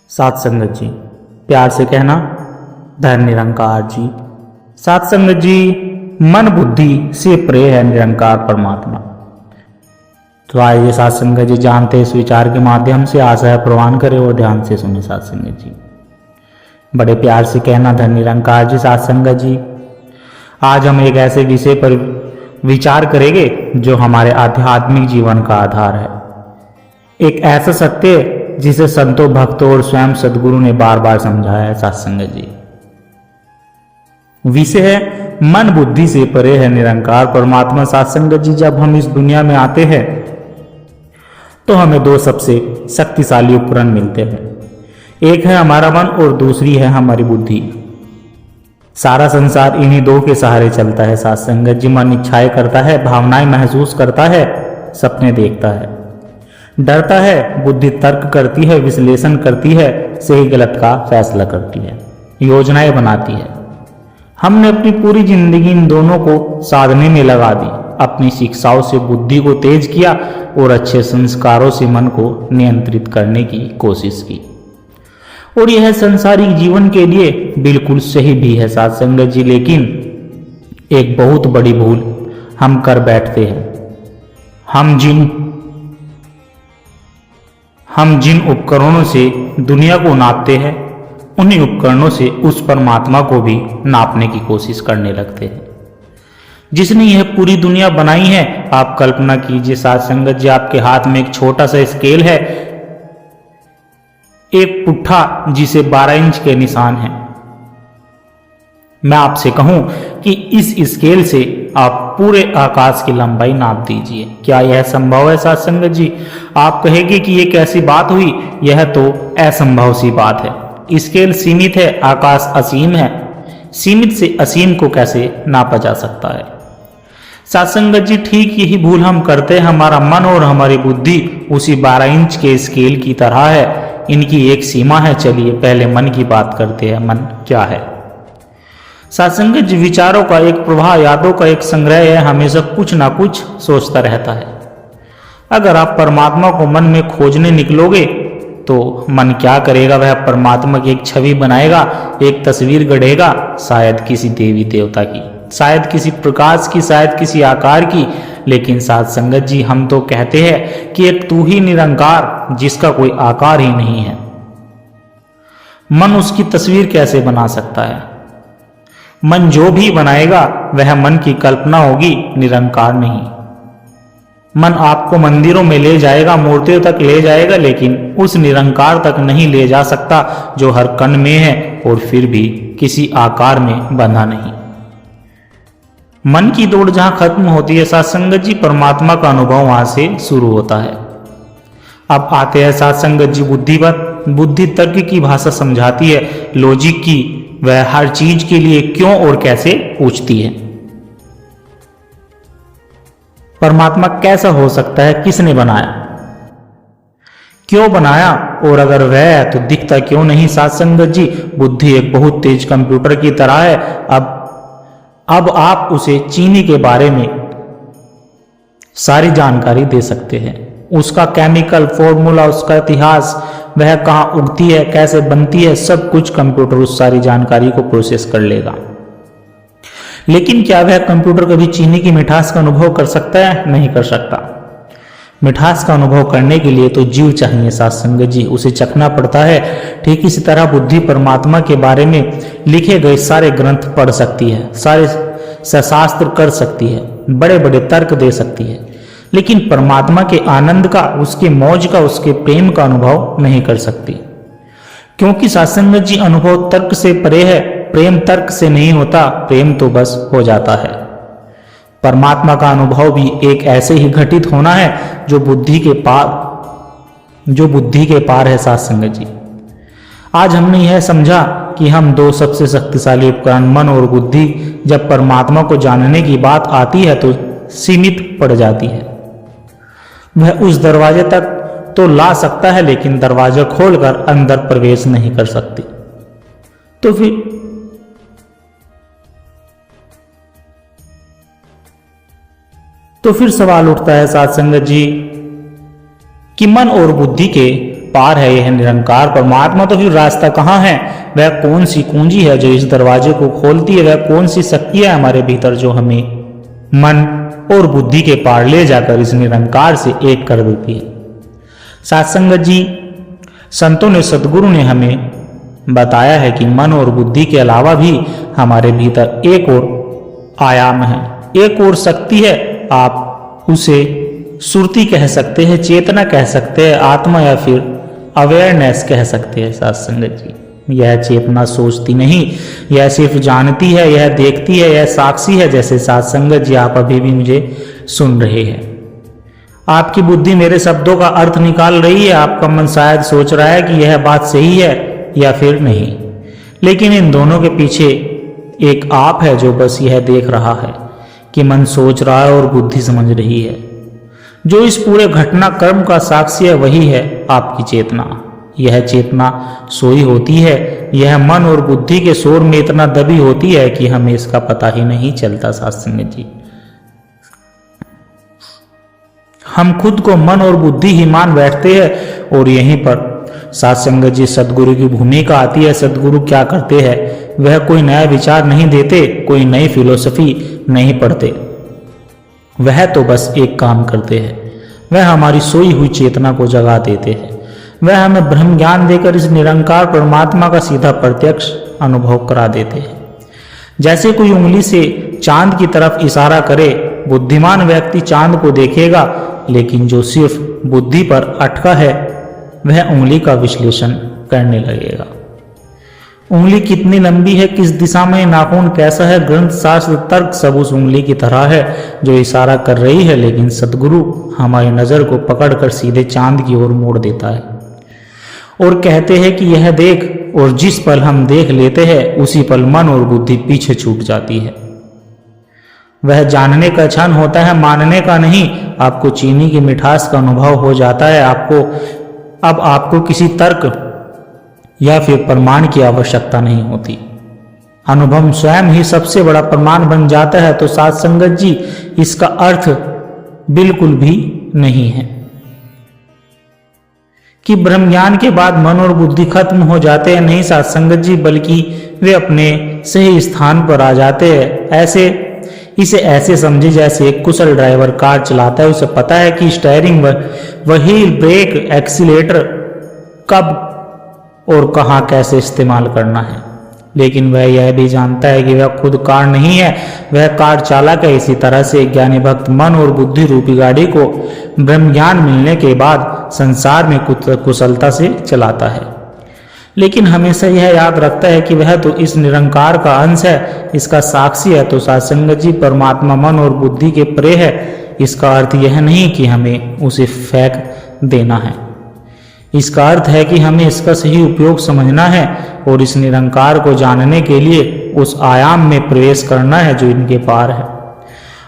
सात संगत जी, प्यार से कहना धन निरंकार जी। सात संगत जी, मन बुद्धि से परे है निरंकार परमात्मा। तो आइए सात संगत जी जानते हैं इस विचार के माध्यम से। आशा है प्रवान करें और ध्यान से सुने सात संगत जी। बड़े प्यार से कहना धन निरंकार जी। सात संगत जी, आज हम एक ऐसे विषय पर विचार करेंगे जो हमारे आध्यात्मिक जीवन का आधार है। एक ऐसा सत्य जिसे संतों, भक्तों और स्वयं सदगुरु ने बार बार समझाया है। सात संगत जी, विषय है मन बुद्धि से परे है निरंकार परमात्मा। सात संगत जी, जब हम इस दुनिया में आते हैं तो हमें दो सबसे शक्तिशाली उपकरण मिलते हैं। एक है हमारा मन और दूसरी है हमारी बुद्धि। सारा संसार इन्हीं दो के सहारे चलता है। सात संगत जी, मन इच्छाएं करता है, भावनाएं महसूस करता है, सपने देखता है, डरता है, बुद्धि तर्क करती है, विश्लेषण करती है, सही गलत का फैसला करती है, योजनाएं बनाती है। हमने अपनी पूरी जिंदगी इन दोनों को साधने में लगा दी। अपनी शिक्षाओं से बुद्धि को तेज किया और अच्छे संस्कारों से मन को नियंत्रित करने की कोशिश की। और यह संसारिक जीवन के लिए बिल्कुल सही भी है सात संगत जी, लेकिन एक बहुत बड़ी भूल हम कर बैठते हैं। हम जिन उपकरणों से दुनिया को नापते हैं, उन्हीं उपकरणों से उस परमात्मा को भी नापने की कोशिश करने लगते हैं जिसने यह पूरी दुनिया बनाई है। आप कल्पना कीजिए सात संगत जी, आपके हाथ में एक छोटा सा स्केल है, एक पुट्ठा जिसे 12 इंच के निशान हैं। मैं आपसे कहूं कि इस स्केल से आप पूरे आकाश की लंबाई नाप दीजिए, क्या यह संभव है सात संगत जी? आप कहेंगे कि यह कैसी बात हुई, यह तो असंभव सी बात है। स्केल सीमित है, आकाश असीम है, सीमित से असीम को कैसे नापा जा सकता है? सात संगत जी, ठीक यही भूल हम करते हैं। हमारा मन और हमारी बुद्धि उसी 12 इंच के स्केल की तरह है। इनकी एक सीमा है। चलिए पहले मन की बात करते हैं। मन क्या है? सात संगत जी, विचारों का एक प्रवाह, यादों का एक संग्रह है, हमेशा कुछ ना कुछ सोचता रहता है। अगर आप परमात्मा को मन में खोजने निकलोगे तो मन क्या करेगा? वह परमात्मा की एक छवि बनाएगा, एक तस्वीर गढ़ेगा, शायद किसी देवी देवता की, शायद किसी प्रकाश की, शायद किसी आकार की। लेकिन सात संगत जी, हम तो कहते हैं कि एक तू ही निरंकार जिसका कोई आकार ही नहीं है। मन उसकी तस्वीर कैसे बना सकता है? मन जो भी बनाएगा वह मन की कल्पना होगी, निरंकार नहीं। मन आपको मंदिरों में ले जाएगा, मूर्तियों तक ले जाएगा, लेकिन उस निरंकार तक नहीं ले जा सकता जो हर कण में है और फिर भी किसी आकार में बंधा नहीं। मन की दौड़ जहां खत्म होती है सात संगत जी, परमात्मा का अनुभव वहां से शुरू होता है। अब आते हैं सात संगत जी बुद्धि पर। बुद्धि तर्क की भाषा समझाती है, लॉजिक की। वह हर चीज के लिए क्यों और कैसे पूछती है। परमात्मा कैसा हो सकता है? किसने बनाया? क्यों बनाया? और अगर वह है तो दिखता क्यों नहीं? सात संगत जी, बुद्धि एक बहुत तेज कंप्यूटर की तरह है। अब आप उसे चीनी के बारे में सारी जानकारी दे सकते हैं। उसका केमिकल फॉर्मूला, उसका इतिहास, वह कहां उगती है, कैसे बनती है, सब कुछ कंप्यूटर उस सारी जानकारी को प्रोसेस कर लेगा। लेकिन क्या वह कंप्यूटर कभी चीनी की मिठास का अनुभव कर सकता है? नहीं कर सकता। मिठास का अनुभव करने के लिए तो जीव चाहिए सात संगत जी, उसे चखना पड़ता है। ठीक इसी तरह बुद्धि परमात्मा के बारे में लिखे गए सारे ग्रंथ पढ़ सकती है, सारे शास्त्र कर सकती है, बड़े बड़े तर्क दे सकती है, लेकिन परमात्मा के आनंद का, उसके मौज का, उसके प्रेम का अनुभव नहीं कर सकती। क्योंकि सात संगत जी, अनुभव तर्क से परे है। प्रेम तर्क से नहीं होता, प्रेम तो बस हो जाता है। परमात्मा का अनुभव भी एक ऐसे ही घटित होना है जो बुद्धि के पार है सात संगत जी। आज हमने यह समझा कि हम दो सबसे शक्तिशाली उपकरण मन और बुद्धि, जब परमात्मा को जानने की बात आती है तो सीमित पड़ जाती है। वह उस दरवाजे तक तो ला सकता है, लेकिन दरवाजा खोलकर अंदर प्रवेश नहीं कर सकती। तो फिर सवाल उठता है सात संगत जी कि मन और बुद्धि के पार है यह निरंकार परमात्मा, तो फिर रास्ता कहाँ है? वह कौन सी कुंजी है जो इस दरवाजे को खोलती है? वह कौन सी शक्ति है हमारे भीतर जो हमें मन और बुद्धि के पार ले जाकर इस निरंकार से एक कर देती है? साथ संगत जी, संतों ने, सदगुरु ने हमें बताया है कि मन और बुद्धि के अलावा भी हमारे भीतर एक और आयाम है, एक और शक्ति है। आप उसे सुरती कह सकते हैं, चेतना कह सकते हैं, आत्मा या फिर अवेयरनेस कह सकते हैं। साथ संगत जी, यह चेतना सोचती नहीं, यह सिर्फ जानती है, यह देखती है, यह साक्षी है। जैसे साथ संगत जी आप अभी भी मुझे सुन रहे हैं, आपकी बुद्धि मेरे शब्दों का अर्थ निकाल रही है, आपका मन शायद सोच रहा है कि यह बात सही है या फिर नहीं, लेकिन इन दोनों के पीछे एक आप है जो बस यह देख रहा है कि मन सोच रहा है और बुद्धि समझ रही है। जो इस पूरे घटनाक्रम का साक्षी है वही है आपकी चेतना। यह चेतना सोई होती है, यह मन और बुद्धि के शोर में इतना दबी होती है कि हमें इसका पता ही नहीं चलता। साथ संगत जी, हम खुद को मन और बुद्धि ही मान बैठते हैं और यहीं पर साथ संगत जी सदगुरु की भूमिका आती है। सदगुरु क्या करते हैं? वह कोई नया विचार नहीं देते, कोई नई फिलोसफी नहीं पढ़ते, वह तो बस एक काम करते हैं, वह हमारी सोई हुई चेतना को जगा देते हैं। वह हमें ब्रह्म ज्ञान देकर इस निरंकार परमात्मा का सीधा प्रत्यक्ष अनुभव करा देते हैं। जैसे कोई उंगली से चांद की तरफ इशारा करे, बुद्धिमान व्यक्ति चांद को देखेगा, लेकिन जो सिर्फ बुद्धि पर अटका है वह उंगली का विश्लेषण करने लगेगा। उंगली कितनी लंबी है, किस दिशा में, नाखून कैसा है, ग्रंथ शास्त्र तर्क सब उस उंगली की तरह है जो इशारा कर रही है, लेकिन सदगुरु हमारी नजर को पकड़कर सीधे चांद की ओर मोड़ देता है और कहते हैं कि यह देख, और जिस पल हम देख लेते हैं उसी पल मन और बुद्धि पीछे छूट जाती है। वह जानने का क्षण होता है, मानने का नहीं। आपको चीनी की मिठास का अनुभव हो जाता है। अब आपको किसी तर्क या फिर प्रमाण की आवश्यकता नहीं होती, अनुभव स्वयं ही सबसे बड़ा प्रमाण बन जाता है। तो साथ संगत जी, इसका अर्थ बिल्कुल भी नहीं है कि ब्रह्म ज्ञान के बाद मन और बुद्धि खत्म हो जाते हैं। नहीं साथ संगत जी, बल्कि वे अपने सही स्थान पर आ जाते हैं। इसे ऐसे समझे जैसे एक कुशल ड्राइवर कार चलाता है, उसे पता है कि स्टीयरिंग, व्हील, ब्रेक, एक्सीलेटर कब और कहां कैसे इस्तेमाल करना है, लेकिन वह यह भी जानता है कि वह खुद कार नहीं है, वह कार चालक है। इसी तरह से ज्ञानी भक्त मन और बुद्धि रूपी गाड़ी को ब्रह्म ज्ञान मिलने के बाद संसार में कुशलता से चलाता है, लेकिन हमेशा यह याद रखता है कि वह तो इस निरंकार का अंश है, इसका साक्षी है। तो साथ संगत जी, परमात्मा मन और बुद्धि के परे है। इसका अर्थ यह नहीं कि हमें उसे फेंक देना है, इसका अर्थ है कि हमें इसका सही उपयोग समझना है और इस निरंकार को जानने के लिए उस आयाम में प्रवेश करना है जो इनके पार है,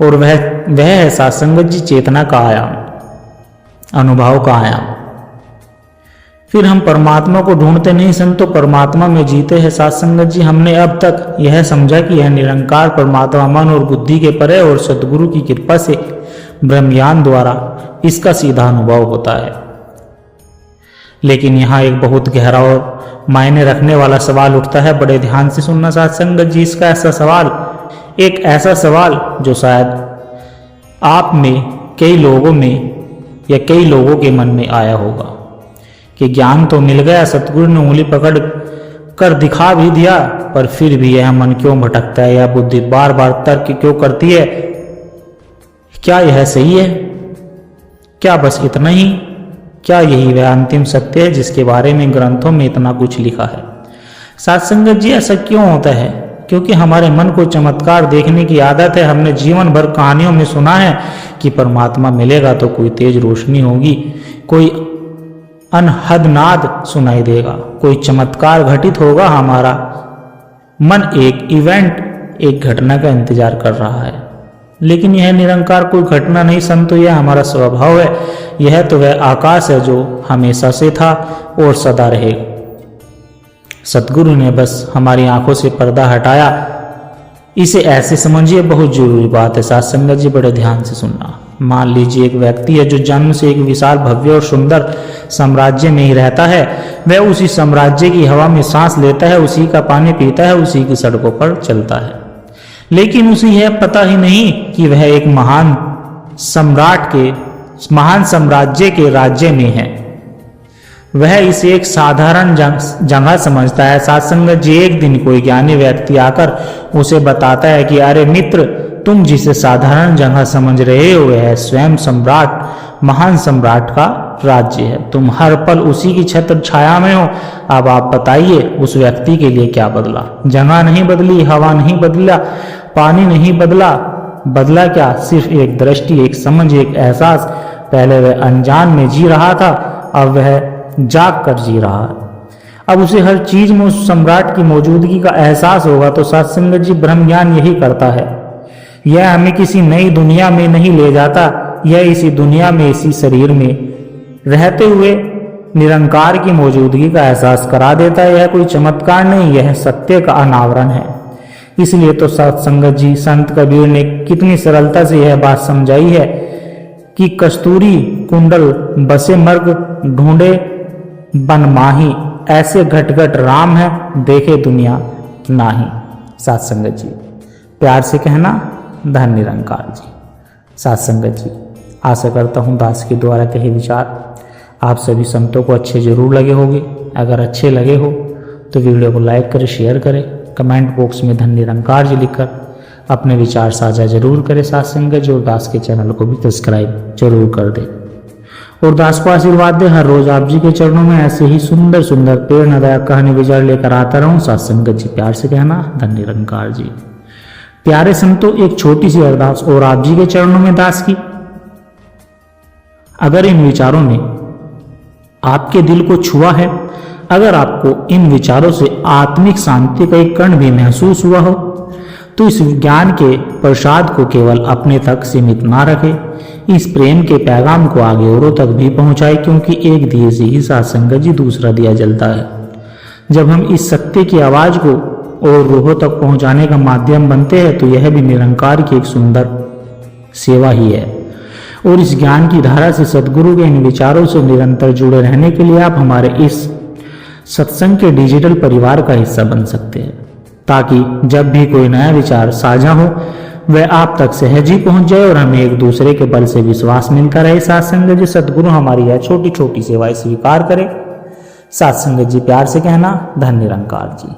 और वह है साथ संगत जी चेतना का आयाम, अनुभव का आयाम। फिर हम परमात्मा को ढूंढते नहीं, संतो परमात्मा में जीते हैं। साथ संगत जी, हमने अब तक यह समझा कि यह निरंकार परमात्मा मन और बुद्धि के परे और सदगुरु की कृपा से ब्रह्म ज्ञान द्वारा इसका सीधा अनुभव होता है। लेकिन यहाँ एक बहुत गहरा और मायने रखने वाला सवाल उठता है, बड़े ध्यान से सुनना साथ संगत जी। इसका ऐसा सवाल, एक ऐसा सवाल जो शायद आप में, कई लोगों में या कई लोगों के मन में आया होगा कि ज्ञान तो मिल गया, सतगुरु ने उंगली पकड़ कर दिखा भी दिया, पर फिर भी यह मन क्यों भटकता है, यह बुद्धि बार बार तर्क क्यों करती है? क्या यह सही है? क्या बस इतना ही? क्या यही वह अंतिम सत्य है जिसके बारे में ग्रंथों में इतना कुछ लिखा है? साथ संगत जी, ऐसा क्यों होता है? क्योंकि हमारे मन को चमत्कार देखने की आदत है। हमने जीवन भर कहानियों में सुना है कि परमात्मा मिलेगा तो कोई तेज रोशनी होगी, कोई अनहद नाद सुनाई देगा, कोई चमत्कार घटित होगा। हमारा मन एक इवेंट, एक घटना का इंतजार कर रहा है, लेकिन यह निरंकार कोई घटना नहीं संतो, यह हमारा स्वभाव है। यह तो वह आकाश है जो हमेशा से था और सदा रहेगा। सतगुरु ने बस हमारी आंखों से पर्दा हटाया। इसे ऐसे समझिए, बहुत जरूरी बात है। साथ संगत जी, बड़े ध्यान से सुनना। मान लीजिए एक व्यक्ति है जो जन्म से एक विशाल भव्य और सुंदर साम्राज्य में ही रहता है। वह उसी साम्राज्य की हवा में सांस लेता है, उसी का पानी पीता है, उसी की सड़कों पर चलता है, लेकिन उसे यह पता ही नहीं कि वह एक महान साम्राज्य के राज्य में है। वह इसे एक साधारण जगह समझता है। साथ संगत जी, एक दिन कोई ज्ञानी व्यक्ति आकर उसे बताता है कि अरे मित्र, तुम जिसे साधारण जगह समझ रहे हो वह स्वयं महान सम्राट का राज्य है। तुम हर पल उसी की छत्र छाया में हो। अब आप बताइए उस व्यक्ति के लिए क्या बदला? जगह नहीं बदली, हवा नहीं बदला, पानी नहीं बदला, बदला क्या? सिर्फ एक दृष्टि, एक समझ, एक एहसास। पहले वह अनजान में जी रहा था, अब वह जाग कर जी रहा है। अब उसे हर चीज में उस सम्राट की मौजूदगी का एहसास होगा। तो सत्संगत जी, ब्रह्म ज्ञान यही करता है। यह हमें किसी नई दुनिया में नहीं ले जाता, यह इसी दुनिया में, इसी शरीर में रहते हुए निरंकार की मौजूदगी का एहसास करा देता है। यह कोई चमत्कार नहीं, यह सत्य का अनावरण है। इसलिए तो सत्संगत जी, संत कबीर ने कितनी सरलता से यह बात समझाई है कि कस्तूरी कुंडल बसे मर्ग ढूंढे बन माही, ऐसे घट घट राम है देखे दुनिया नाही। सत्संगत जी, प्यार से कहना धन निरंकार जी। सत्संगत जी, आशा करता हूँ दास के द्वारा कहे विचार आप सभी संतों को अच्छे जरूर लगे होंगे। अगर अच्छे लगे हो तो वीडियो को लाइक करें, शेयर करें, कमेंट बॉक्स में धन निरंकार जी लिखकर अपने विचार साझा जरूर करें। सत्संगत जी, और दास के चैनल को भी सब्सक्राइब जरूर कर दें और दास को आशीर्वाद दे। हर रोज आप जी के चरणों में ऐसे ही सुंदर सुंदर प्रेरणादायक कहानी विचार लेकर आता रहूं। सत्संगत जी, प्यार से कहना धन निरंकार जी। प्यारे संतों, एक छोटी सी अरदास और आप जी के चरणों में दास की। अगर इन विचारों ने आपके दिल को छुआ है, अगर आपको इन विचारों से आत्मिक शांति का एक कण भी महसूस हुआ हो, तो इस ज्ञान के प्रसाद को केवल अपने तक सीमित ना रखें। इस प्रेम के पैगाम को आगे औरों तक भी पहुंचाए, क्योंकि एक दिए से ही सत्संगत जी दूसरा दिया जलता है। जब हम इस सत्य की आवाज को और रूहों तक पहुंचाने का माध्यम बनते हैं, तो यह भी निरंकार की एक सुंदर सेवा ही है। और इस ज्ञान की धारा से सदगुरु के इन विचारों से निरंतर जुड़े रहने के लिए आप हमारे इस सत्संग के डिजिटल परिवार का हिस्सा बन सकते हैं, ताकि जब भी कोई नया विचार साझा हो वह आप तक सहज ही पहुंच जाए और हमें एक दूसरे के बल से विश्वास मिलता रहे। सत्संगत जी, सदगुरु हमारी यह छोटी छोटी सेवाएं स्वीकार करे। सत्संगत जी, प्यार से कहना धन निरंकार जी।